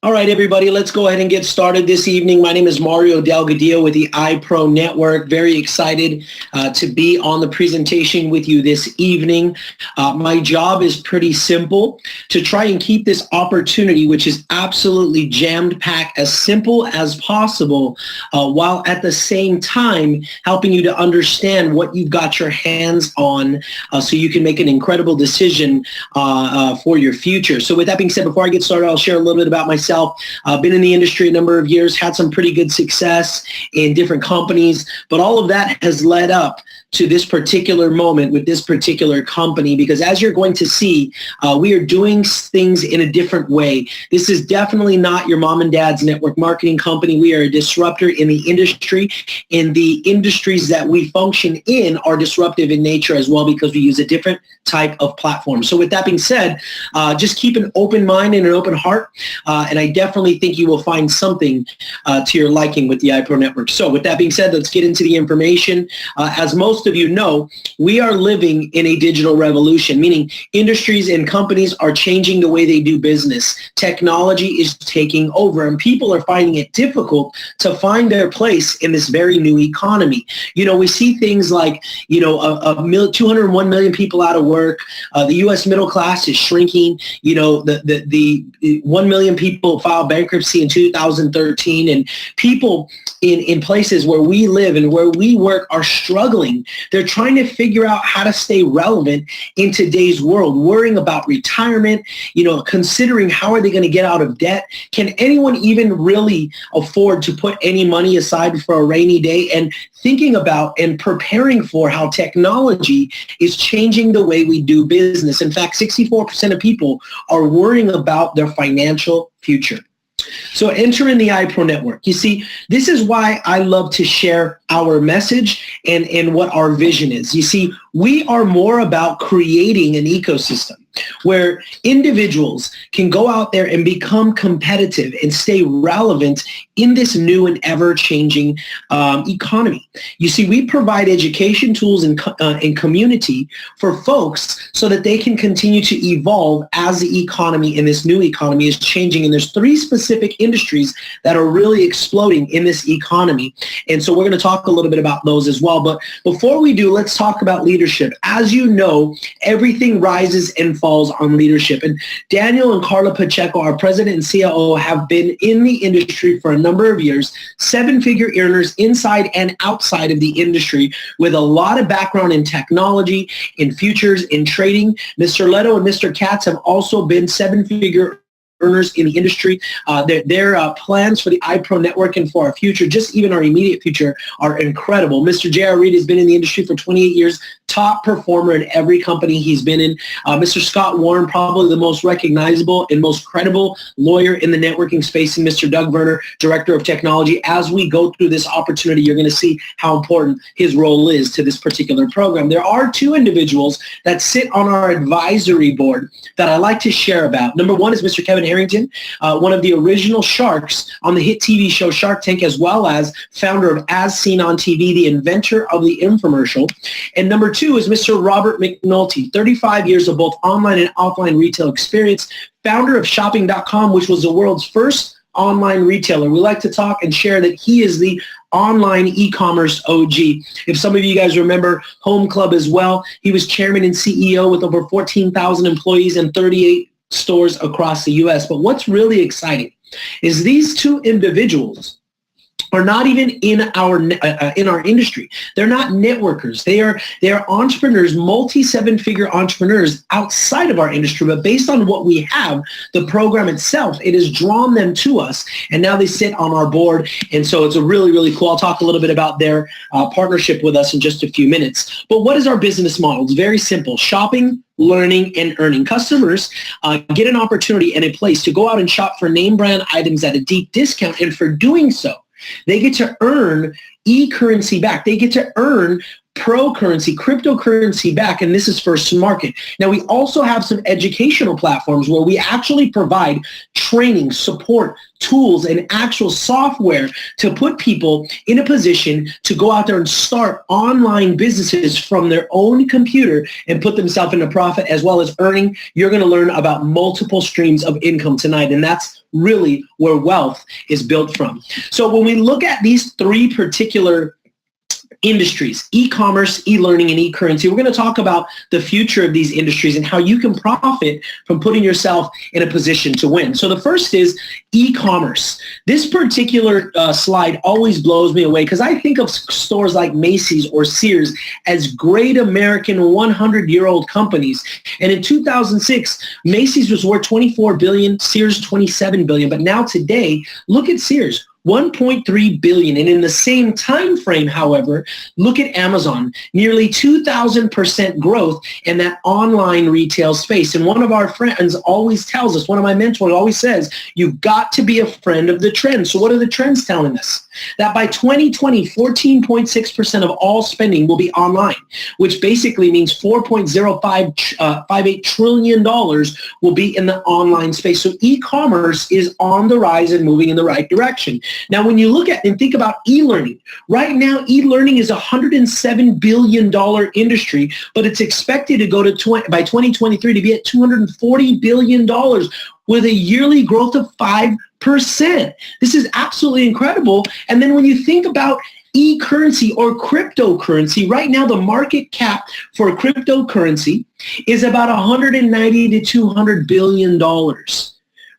All right, everybody, let's go ahead and get started this evening. My name is Mario Delgadillo with the iPRO Network. Very excited to be on the presentation with you this evening. My job is pretty simple, to try and keep this opportunity, which is absolutely jammed-packed, as simple as possible, while at the same time helping you to understand what you've got your hands on so you can make an incredible decision for your future. So with that being said, before I get started, I'll share a little bit about myself. I've been in the industry a number of years, had some pretty good success in different companies, but all of that has led up to this particular moment with this particular company, because as you're going to see, we are doing things in a different way. This is definitely not your mom and dad's network marketing company. We are a disruptor in the industry, and the industries that we function in are disruptive in nature as well, because we use a different type of platform. So with that being said, just keep an open mind and an open heart, and I definitely think you will find something to your liking with the iPRO Network. So with that being said, let's get into the information. As most of you know, we are living in a digital revolution, meaning industries and companies are changing the way they do business. Technology is taking over, and people are finding it difficult to find their place in this very new economy. You know, we see things like, 201 million people out of work. The U.S. middle class is shrinking. You know, the 1 million people filed bankruptcy in 2013, and people in places where we live and where we work are struggling. They're trying to figure out how to stay relevant in today's world, worrying about retirement, considering how are they going to get out of debt? Can anyone even really afford to put any money aside for a rainy day? And thinking about and preparing for how technology is changing the way we do business. In fact, 64% of people are worrying about their financial future. So enter in the iPRO Network. You see, this is why I love to share our message and what our vision is. You see, we are more about creating an ecosystem where individuals can go out there and become competitive and stay relevant in this new and ever-changing economy. You see, we provide education tools and community for folks so that they can continue to evolve as the economy and this new economy is changing. And there's three specific industries that are really exploding in this economy. And so we're going to talk a little bit about those as well. But before we do, let's talk about leadership. As you know, everything rises and falls on leadership. And Daniel and Carla Pacheco, our president and COO, have been in the industry for a number of years, seven-figure earners inside and outside of the industry with a lot of background in technology, in futures, in trading. Mr. Leto and Mr. Katz have also been seven-figure earners in the industry. Their plans for the iPRO Network and for our future, just even our immediate future, are incredible. Mr. J.R. Reed has been in the industry for 28 years, top performer in every company he's been in. Mr. Scott Warren, probably the most recognizable and most credible lawyer in the networking space, and Mr. Doug Werner, Director of Technology. As we go through this opportunity, you're going to see how important his role is to this particular program. There are two individuals that sit on our advisory board that I like to share about. Number one is Mr. Kevin Harrington, one of the original sharks on the hit TV show Shark Tank, as well as founder of As Seen on TV, the inventor of the infomercial. And number two is Mr. Robert McNulty, 35 years of both online and offline retail experience, founder of shopping.com, which was the world's first online retailer. We like to talk and share that he is the online e-commerce OG. If some of you guys remember Home Club as well, he was chairman and CEO with over 14,000 employees and 38 stores across the U.S. But what's really exciting is these two individuals are not even in our industry. They're not networkers. They are entrepreneurs, multi-seven-figure entrepreneurs outside of our industry. But based on what we have, the program itself, it has drawn them to us, and now they sit on our board. And so it's a really, really cool. I'll talk a little bit about their partnership with us in just a few minutes. But what is our business model? It's very simple: shopping, learning, and earning. Customers get an opportunity and a place to go out and shop for name brand items at a deep discount, and for doing so, they get to earn e-currency back. They get to earn pro currency, cryptocurrency back, and this is first to market. Now, we also have some educational platforms where we actually provide training, support, tools, and actual software to put people in a position to go out there and start online businesses from their own computer and put themselves into profit as well as earning. You're going to learn about multiple streams of income tonight, and that's really where wealth is built from. So when we look at these three particular industries, e-commerce, e-learning, and e-currency, we're going to talk about the future of these industries and how you can profit from putting yourself in a position to win. So the first is e-commerce. This particular slide always blows me away because I think of stores like Macy's or Sears as great American 100-year-old companies. And in 2006, Macy's was worth $24 billion, Sears $27 billion. But now today, look at Sears. $1.3 billion. And in the same time frame, however, look at Amazon, nearly 2,000% growth in that online retail space. And one of our friends always tells us, one of my mentors always says, you've got to be a friend of the trend. So what are the trends telling us? That by 2020, 14.6% of all spending will be online, which basically means $4.0558 trillion will be in the online space. So e-commerce is on the rise and moving in the right direction. Now, when you look at and think about e-learning, right now, e-learning is a $107 billion industry, but it's expected to go to by 2023 to be at $240 billion with a yearly growth of 5%. This is absolutely incredible. And then when you think about e-currency or cryptocurrency, right now the market cap for cryptocurrency is about $190 to $200 billion.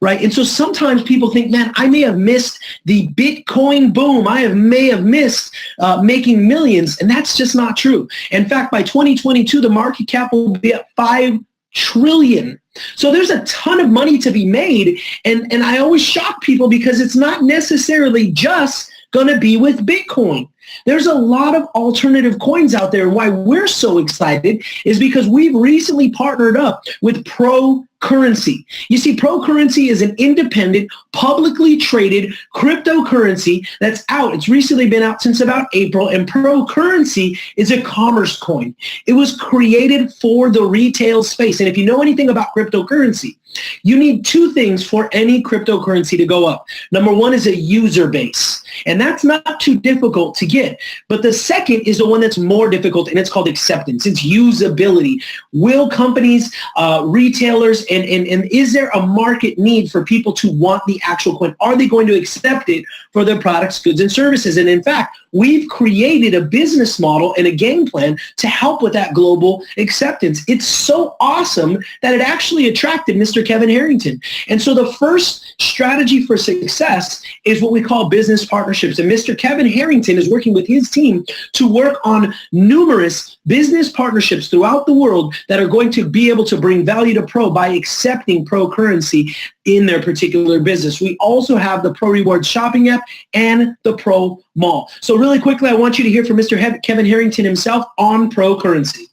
Right? And so sometimes people think, man, I may have missed the Bitcoin boom. I may have missed making millions. And that's just not true. In fact, by 2022, the market cap will be at $5 trillion. So there's a ton of money to be made. And I always shock people because it's not necessarily just going to be with Bitcoin. There's a lot of alternative coins out there. And why we're so excited is because we've recently partnered up with IPRO Currency. You see, IPRO Currency is an independent, publicly traded cryptocurrency that's out. It's recently been out since about April, and IPRO Currency is a commerce coin. It was created for the retail space. And if you know anything about cryptocurrency, you need two things for any cryptocurrency to go up. Number one is a user base, and that's not too difficult to get. But the second is the one that's more difficult, and it's called acceptance. It's usability. Will companies, retailers, and is there a market need for people to want the actual coin? Are they going to accept it for their products, goods, and services? And in fact, we've created a business model and a game plan to help with that global acceptance. It's so awesome that it actually attracted Mr. Kevin Harrington. And so the first strategy for success is what we call business partnerships. And Mr. Kevin Harrington is working with his team to work on numerous business partnerships throughout the world that are going to be able to bring value to Pro by accepting Pro currency in their particular business. We also have the Pro Rewards shopping app and the Pro Mall. So really quickly, I want you to hear from Mr. Kevin Harrington himself on Pro currency.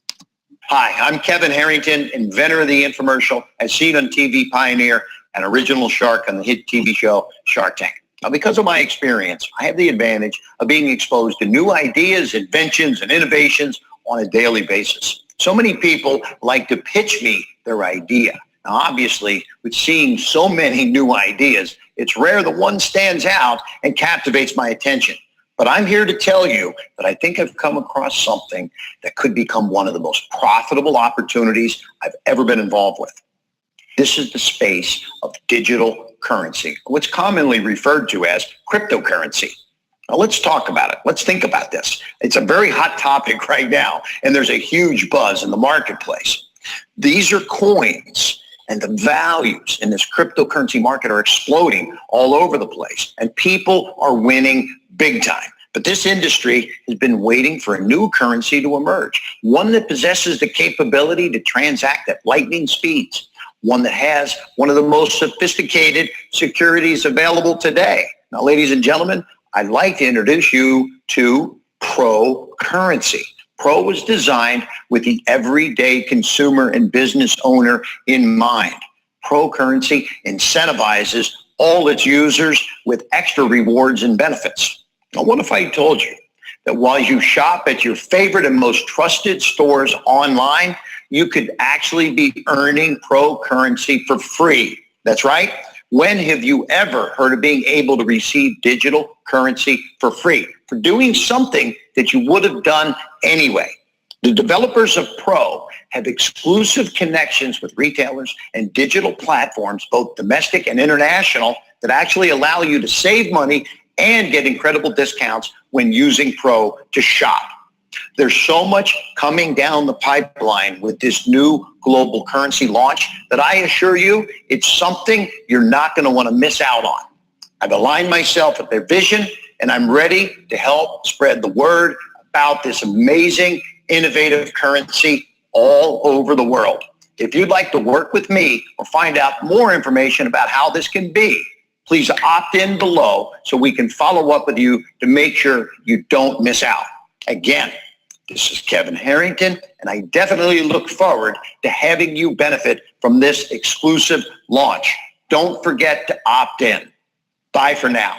Hi, I'm Kevin Harrington, inventor of the infomercial, as seen on TV Pioneer, and original shark on the hit TV show Shark Tank. Now, because of my experience, I have the advantage of being exposed to new ideas, inventions, and innovations on a daily basis. So many people like to pitch me their idea. Now, obviously, with seeing so many new ideas, it's rare that one stands out and captivates my attention. But I'm here to tell you that I think I've come across something that could become one of the most profitable opportunities I've ever been involved with. This is the space of digital currency, what's commonly referred to as cryptocurrency. Now let's talk about it. Let's think about this. It's a very hot topic right now, and there's a huge buzz in the marketplace. These are coins, and the values in this cryptocurrency market are exploding all over the place, and people are winning big time. But this industry has been waiting for a new currency to emerge, one that possesses the capability to transact at lightning speeds, one that has one of the most sophisticated securities available today. Now, ladies and gentlemen, I'd like to introduce you to Pro Currency. Pro was designed with the everyday consumer and business owner in mind. Pro Currency incentivizes all its users with extra rewards and benefits. Now, what if I told you that while you shop at your favorite and most trusted stores online, you could actually be earning Pro currency for free. That's right. When have you ever heard of being able to receive digital currency for free for doing something that you would have done anyway? The developers of Pro have exclusive connections with retailers and digital platforms, both domestic and international, that actually allow you to save money and get incredible discounts when using Pro to shop. There's so much coming down the pipeline with this new global currency launch that I assure you it's something you're not going to want to miss out on. I've aligned myself with their vision, and I'm ready to help spread the word about this amazing, innovative currency all over the world. If you'd like to work with me or find out more information about how this can be, please opt in below so we can follow up with you to make sure you don't miss out. Again, this is Kevin Harrington, and I definitely look forward to having you benefit from this exclusive launch. Don't forget to opt in. Bye for now.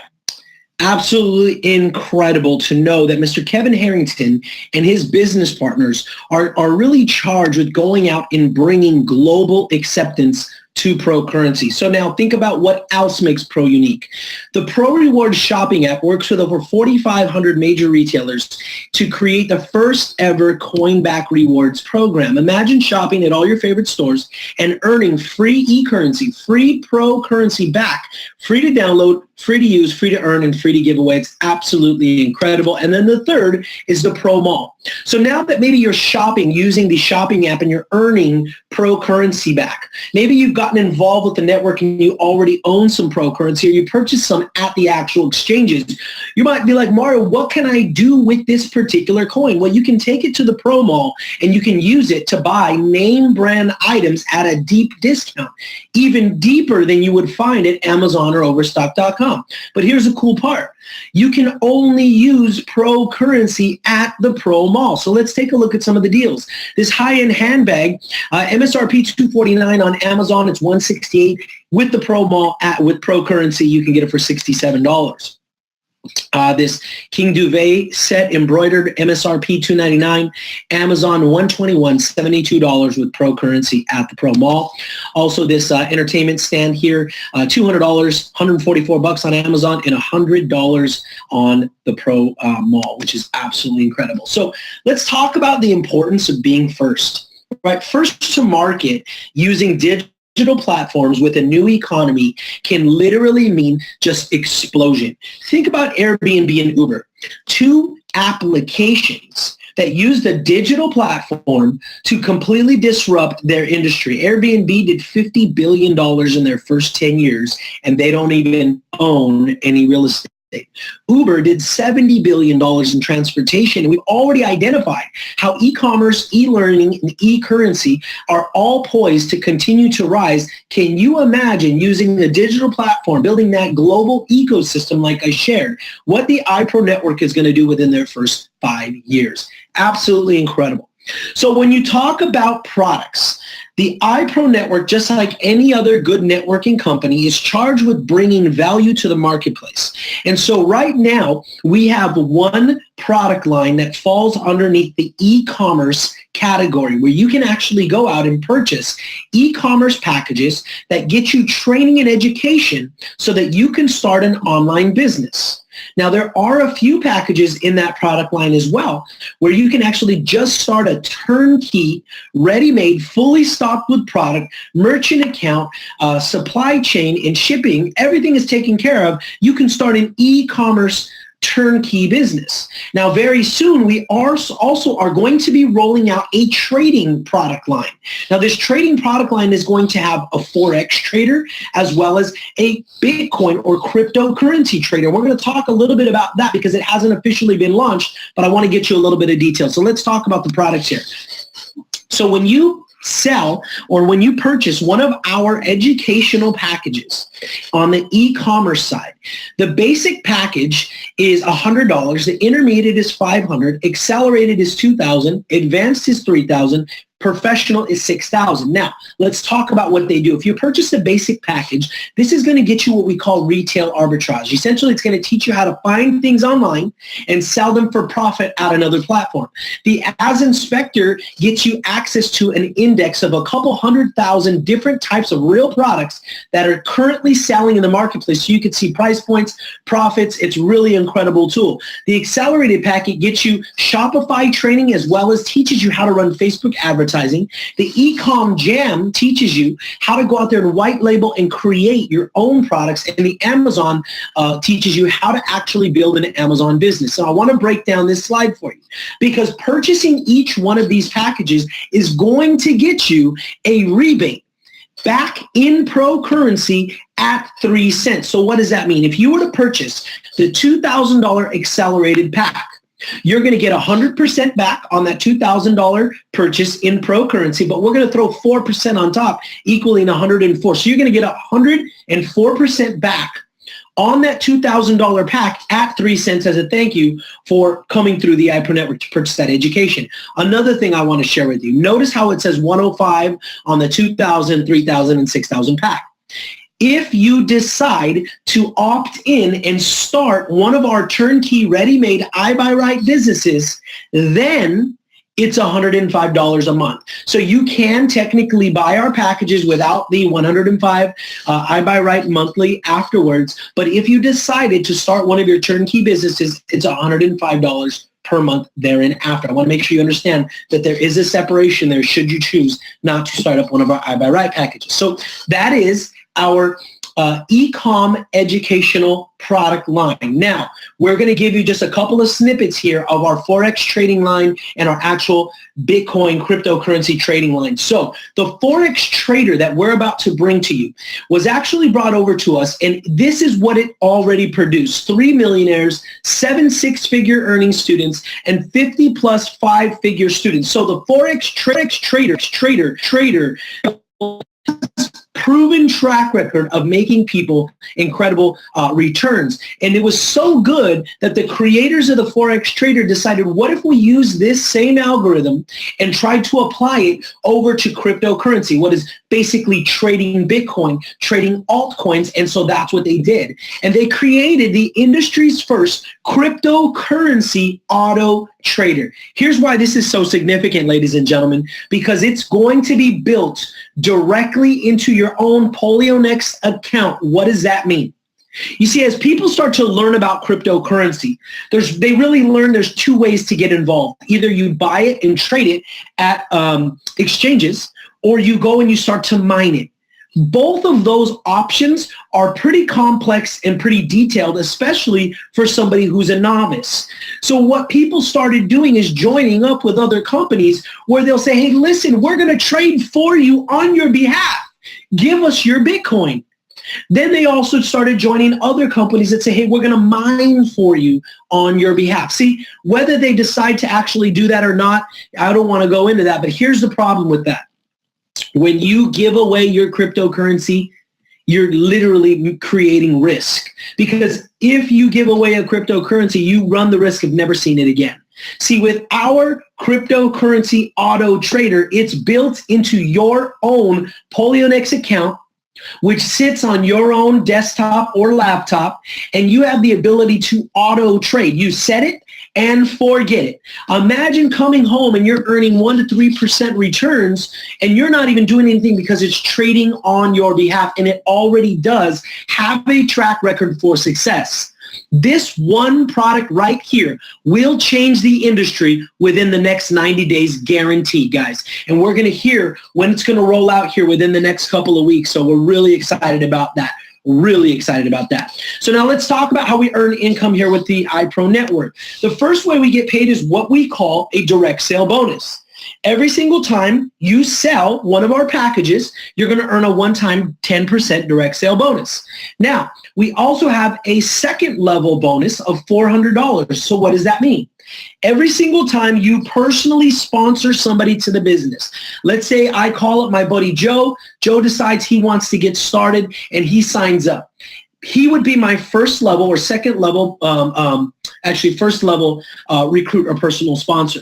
Absolutely incredible to know that Mr. Kevin Harrington and his business partners are really charged with going out and bringing global acceptance to Pro currency. So now think about what else makes Pro unique. The Pro Rewards shopping app works with over 4,500 major retailers to create the first ever coin back rewards program. Imagine shopping at all your favorite stores and earning free e-currency, free Pro currency back, free to download, free to use, free to earn, and free to give away. It's absolutely incredible. And then the third is the Pro Mall. So now that maybe you're shopping using the shopping app and you're earning Pro currency back, maybe you've gotten involved with the network and you already own some Pro currency or you purchased some at the actual exchanges, you might be like, Mario, what can I do with this particular coin? Well, you can take it to the Pro Mall and you can use it to buy name brand items at a deep discount, even deeper than you would find at Amazon or Overstock.com. But here's the cool part. You can only use Pro currency at the Pro Mall. So let's take a look at some of the deals. This high-end handbag, MSRP $249 on Amazon. It's $168. With the Pro Mall, with Pro currency, you can get it for $67. This King Duvet set embroidered, MSRP $299, Amazon $121, $72 with Pro currency at the Pro Mall. Also this entertainment stand here, $200, $144 on Amazon, and $100 on the Pro Mall, which is absolutely incredible. So let's talk about the importance of being first, right? First to market using digital platforms with a new economy can literally mean just explosion. Think about Airbnb and Uber, two applications that use the digital platform to completely disrupt their industry. Airbnb did $50 billion in their first 10 years, and they don't even own any real estate. Uber did $70 billion in transportation, and we've already identified how e-commerce, e-learning, and e-currency are all poised to continue to rise. Can you imagine using the digital platform, building that global ecosystem like I shared, what the iPRO Network is going to do within their first 5 years? Absolutely incredible. So when you talk about products, the iPRO Network, just like any other good networking company, is charged with bringing value to the marketplace. And so right now, we have one product line that falls underneath the e-commerce category where you can actually go out and purchase e-commerce packages that get you training and education so that you can start an online business. Now, there are a few packages in that product line as well where you can actually just start a turnkey, ready-made, fully stocked with product, merchant account, supply chain, and shipping. Everything is taken care of. You can start an e-commerce turnkey business. Now, very soon, we also are going to be rolling out a trading product line. Now, this trading product line is going to have a Forex trader as well as a Bitcoin or cryptocurrency trader. We're going to talk a little bit about that because it hasn't officially been launched, but I want to get you a little bit of detail. So let's talk about the products here. So when you sell or when you purchase one of our educational packages on the e-commerce side, the basic package is $100, the intermediate is $500, accelerated is $2,000, advanced is $3,000, Professional is $6,000. Now, let's talk about what they do. If you purchase the basic package, this is going to get you what we call retail arbitrage. Essentially, it's going to teach you how to find things online and sell them for profit at another platform. The As Inspector gets you access to an index of a couple 100,000 different types of real products that are currently selling in the marketplace. So you can see price points, profits. It's really an incredible tool. The accelerated packet gets you Shopify training as well as teaches you how to run Facebook advertising. The Ecom Jam teaches you how to go out there and white label and create your own products. And the Amazon teaches you how to actually build an Amazon business. So I want to break down this slide for you because purchasing each one of these packages is going to get you a rebate back in pro currency at 3 cents. So what does that mean? If you were to purchase the $2,000 accelerated pack, you're going to get 100% back on that $2,000 purchase in pro currency, but we're going to throw 4% on top, equaling 104. So you're going to get 104% back on that $2,000 pack at 3 cents as a thank you for coming through the iPro Network to purchase that education. Another thing I want to share with you, notice how it says 105 on the 2,000, 3,000, and 6,000 pack. If you decide to opt in and start one of our turnkey ready-made iBuyRight businesses, then it's $105 a month. So you can technically buy our packages without the $105 iBuyRight monthly afterwards. But if you decided to start one of your turnkey businesses, it's $105 per month thereafter. I want to make sure you understand that there is a separation there should you choose not to start up one of our iBuyRight packages. So that is our e-com educational product line. Now, we're going to give you just a couple of snippets here of our Forex trading line and our actual Bitcoin cryptocurrency trading line. So the Forex trader that we're about to bring to you was actually brought over to us, and this is what it already produced. 3 millionaires, 7 six-figure earning students, and 50 plus 5-figure students. So the Forex trader proven track record of making people incredible returns. And it was so good that the creators of the Forex Trader decided, what if we use this same algorithm and try to apply it over to cryptocurrency, what is basically trading Bitcoin, trading altcoins. And so that's what they did. And they created the industry's first cryptocurrency auto trader. Here's why this is so significant, ladies and gentlemen, because it's going to be built directly into your own PolioNext account. What does that mean? You see, as people start to learn about cryptocurrency, they really learn there's 2 ways to get involved. Either you buy it and trade it at exchanges, or you go and you start to mine it. Both of those options are pretty complex and pretty detailed, especially for somebody who's a novice. So what people started doing is joining up with other companies where they'll say, hey, listen, we're going to trade for you on your behalf. Give us your Bitcoin. Then they also started joining other companies that say, hey, we're going to mine for you on your behalf. See, whether they decide to actually do that or not, I don't want to go into that. But here's the problem with that. When you give away your cryptocurrency, you're literally creating risk. Because if you give away a cryptocurrency, you run the risk of never seeing it again. See, with our cryptocurrency auto trader, it's built into your own PolioNext account, which sits on your own desktop or laptop, and you have the ability to auto trade. You set it and forget it. Imagine coming home and you're earning 1 to 3% returns, and you're not even doing anything because it's trading on your behalf, and it already does have a track record for success. This one product right here will change the industry within the next 90 days, guaranteed, guys. And we're going to hear when it's going to roll out here within the next couple of weeks. So we're really excited about that. Really excited about that. So now let's talk about how we earn income here with the iPro Network. The first way we get paid is what we call a direct sale bonus. Every single time you sell one of our packages, you're going to earn a one-time 10% direct sale bonus. Now, we also have a second level bonus of $400. So what does that mean? Every single time you personally sponsor somebody to the business, let's say I call up my buddy Joe. Joe decides he wants to get started and he signs up. He would be my first level or second level, first level recruit or personal sponsor.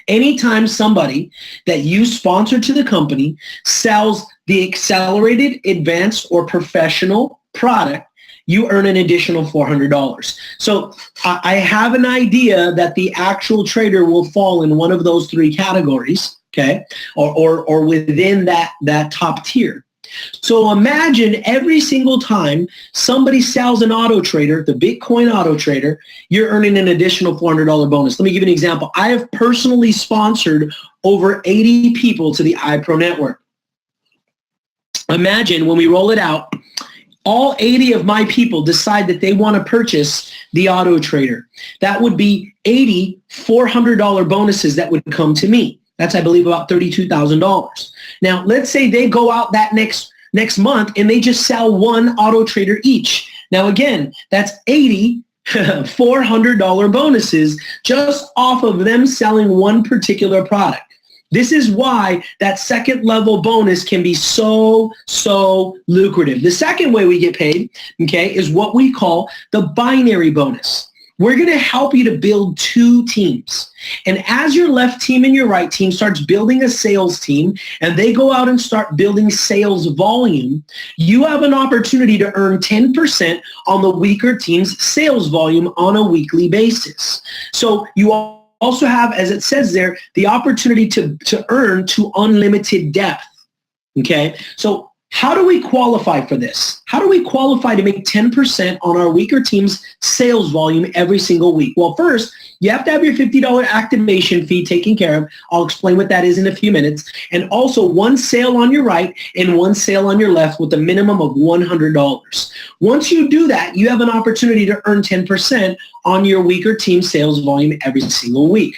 Anytime somebody that you sponsor to the company sells the accelerated, advanced, or professional product, you earn an additional $400. So I have an idea that the actual trader will fall in one of those three categories, okay, or within that top tier. So imagine every single time somebody sells an auto trader, the Bitcoin auto trader, you're earning an additional $400 bonus. Let me give you an example. I have personally sponsored over 80 people to the iPro Network. Imagine when we roll it out, all 80 of my people decide that they want to purchase the auto trader. That would be 80 $400 bonuses that would come to me. That's, I believe, about $32,000. Now, let's say they go out that next month and they just sell one auto trader each. Now, again, that's 80 $400 bonuses just off of them selling one particular product. This is why that second level bonus can be so lucrative. The second way we get paid, okay, is what we call the binary bonus. We're going to help you to build two teams. And as your left team and your right team starts building a sales team and they go out and start building sales volume, you have an opportunity to earn 10% on the weaker team's sales volume on a weekly basis. So you also have, as it says there, the opportunity to earn to unlimited depth. Okay? So how do we qualify for this? How do we qualify to make 10% on our weaker team's sales volume every single week? Well, first, you have to have your $50 activation fee taken care of. I'll explain what that is in a few minutes. And also one sale on your right and one sale on your left with a minimum of $100. Once you do that, you have an opportunity to earn 10% on your weaker team sales volume every single week.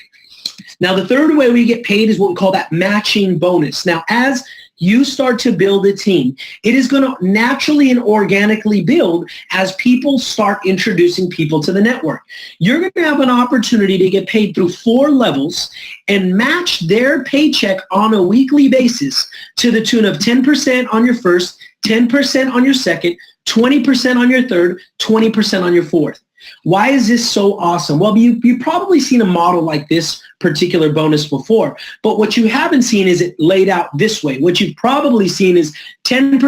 Now, the third way we get paid is what we call that matching bonus. Now, as you start to build a team, it is going to naturally and organically build as people start introducing people to the network. You're going to have an opportunity to get paid through 4 levels and match their paycheck on a weekly basis to the tune of 10% on your first, 10% on your second, 20% on your third, 20% on your fourth. Why is this so awesome? Well, you've probably seen a model like this particular bonus before, but what you haven't seen is it laid out this way. What you've probably seen is 10%,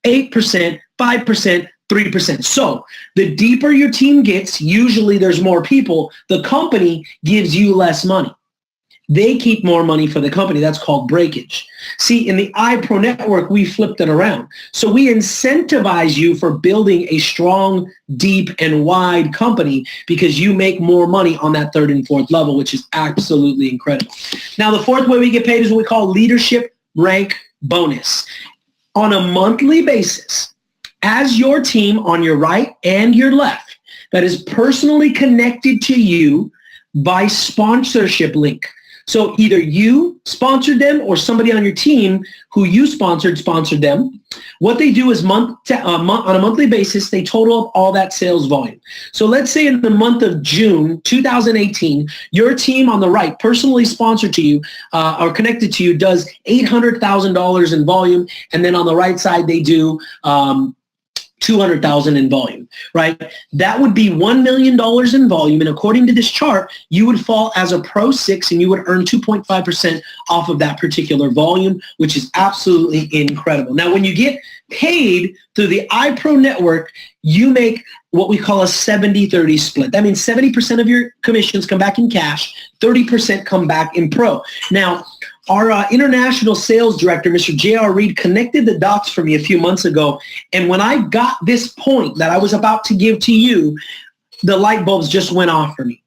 8%, 5%, 3%. So the deeper your team gets, usually there's more people, the company gives you less money. They keep more money for the company. That's called breakage. See, in the iPro Network, we flipped it around. So we incentivize you for building a strong, deep, and wide company because you make more money on that third and fourth level, which is absolutely incredible. Now, the fourth way we get paid is what we call leadership rank bonus. On a monthly basis, as your team on your right and your left that is personally connected to you by sponsorship link. So either you sponsored them or somebody on your team who you sponsored them. What they do is on a monthly basis, they total up all that sales volume. So let's say in the month of June 2018, your team on the right, personally sponsored to you or connected to you, does $800,000 in volume. And then on the right side, they do 200,000 in volume, right? That would be $1 million in volume. And according to this chart, you would fall as a Pro 6 and you would earn 2.5% off of that particular volume, which is absolutely incredible. Now, when you get paid through the iPro Network, you make what we call a 70-30 split. That means 70% of your commissions come back in cash, 30% come back in pro. Now, our international sales director, Mr. J.R. Reed, connected the dots for me a few months ago. And when I got this point that I was about to give to you, the light bulbs just went off for me.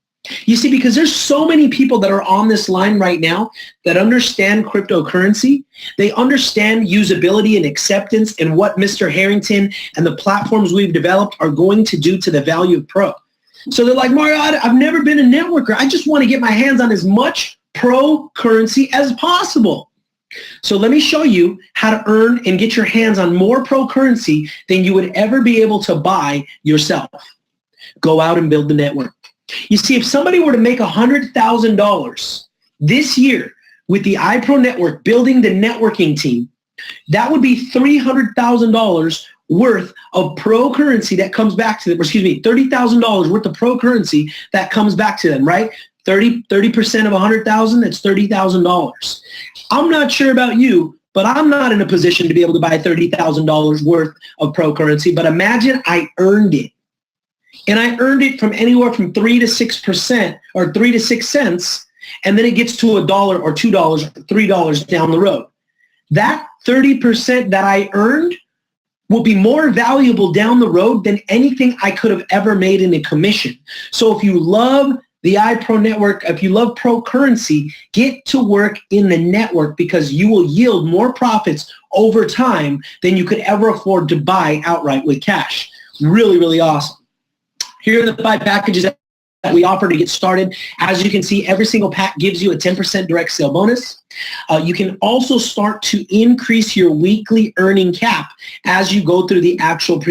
You see, because there's so many people that are on this line right now that understand cryptocurrency. They understand usability and acceptance and what Mr. Harrington and the platforms we've developed are going to do to the value of pro. So they're like, Mario, I've never been a networker. I just want to get my hands on as much pro currency as possible. So let me show you how to earn and get your hands on more pro currency than you would ever be able to buy yourself. Go out and build the network. You see, if somebody were to make $100,000 this year with the iPro Network building the networking team, that would be $300,000 worth of pro currency that comes back to them, $30,000 worth of pro currency that comes back to them, right? 30% of 100,000, that's $30,000. I'm not sure about you, but I'm not in a position to be able to buy $30,000 worth of pro currency. But imagine I earned it. And I earned it from anywhere from 3 to 6% or 3 to 6 cents. And then it gets to $1 or $2 or $3 down the road. That 30% that I earned will be more valuable down the road than anything I could have ever made in a commission. So if you love the iPro Network, if you love pro currency, get to work in the network because you will yield more profits over time than you could ever afford to buy outright with cash. Really, really awesome. Here are the 5 packages that we offer to get started. As you can see, every single pack gives you a 10% direct sale bonus. You can also start to increase your weekly earning cap as you go through the actual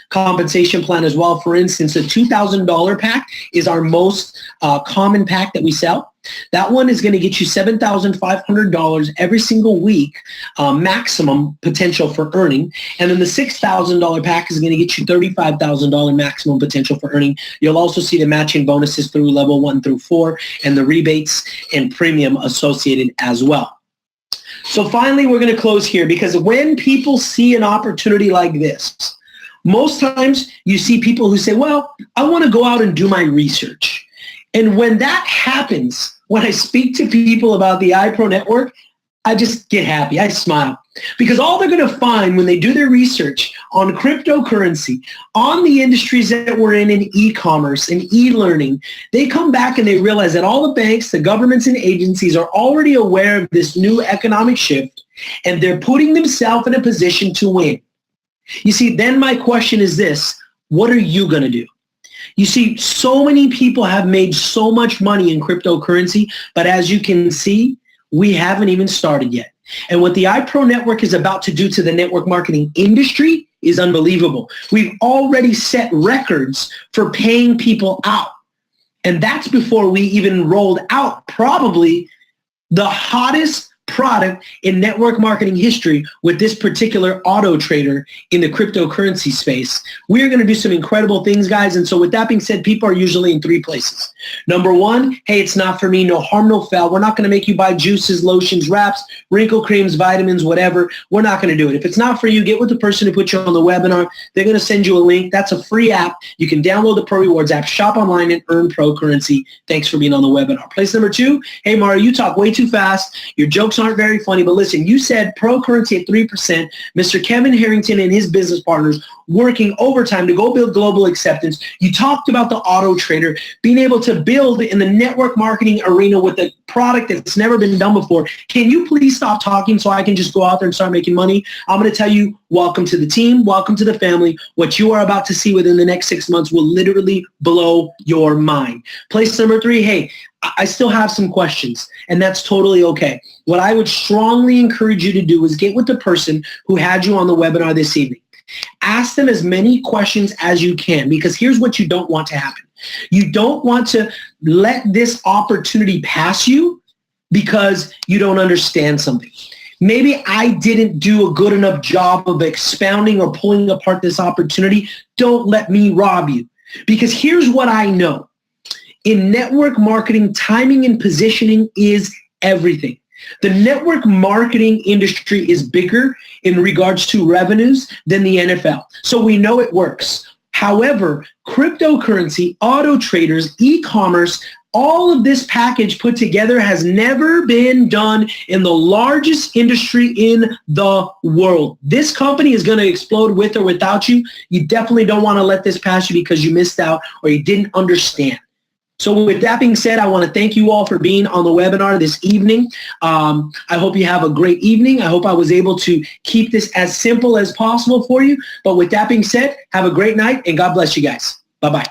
compensation plan as well. For instance, a $2,000 pack is our most common pack that we sell. That one is going to get you $7,500 every single week, maximum potential for earning. And then the $6,000 pack is going to get you $35,000 maximum potential for earning. You'll also see the matching bonuses through level 1 through 4 and the rebates and premium associated as well. So finally, we're going to close here because when people see an opportunity like this, most times you see people who say, well, I want to go out and do my research. And when that happens, when I speak to people about the iPro Network, I just get happy. I smile. Because all they're going to find when they do their research on cryptocurrency, on the industries that we're in e-commerce and e-learning, they come back and they realize that all the banks, the governments, and agencies are already aware of this new economic shift, and they're putting themselves in a position to win. You see, then my question is this: what are you going to do? You see, so many people have made so much money in cryptocurrency, but as you can see, we haven't even started yet. And what the iPro Network is about to do to the network marketing industry is unbelievable. We've already set records for paying people out. And that's before we even rolled out probably the hottest product in network marketing history with this particular auto trader in the cryptocurrency space. We're going to do some incredible things, guys. And so with that being said, people are usually in 3 places. Number 1, hey, it's not for me. No harm, no foul. We're not going to make you buy juices, lotions, wraps, wrinkle creams, vitamins, whatever. We're not going to do it. If it's not for you, get with the person who put you on the webinar. They're going to send you a link. That's a free app. You can download the Pro Rewards app, shop online, and earn pro currency. Thanks for being on the webinar. Place number 2, hey, Mario, you talk way too fast. Your jokes aren't very funny, but listen, you said pro currency at 3%. Mr. Kevin Harrington and his business partners working overtime to go build global acceptance. You talked about the auto trader being able to build in the network marketing arena with a product that's never been done before. Can you please stop talking so I can just go out there and start making money? I'm going to tell you, welcome to the team. Welcome to the family. What you are about to see within the next 6 months will literally blow your mind. Place number 3, hey, I still have some questions, and that's totally okay. What I would strongly encourage you to do is get with the person who had you on the webinar this evening. Ask them as many questions as you can, because here's what you don't want to happen. You don't want to let this opportunity pass you because you don't understand something. Maybe I didn't do a good enough job of expounding or pulling apart this opportunity. Don't let me rob you, because here's what I know. In network marketing, timing and positioning is everything. The network marketing industry is bigger in regards to revenues than the NFL. So we know it works. However, cryptocurrency, auto traders, e-commerce, all of this package put together has never been done in the largest industry in the world. This company is going to explode with or without you. You definitely don't want to let this pass you because you missed out or you didn't understand. So with that being said, I want to thank you all for being on the webinar this evening. I hope you have a great evening. I hope I was able to keep this as simple as possible for you. But with that being said, have a great night and God bless you guys. Bye-bye.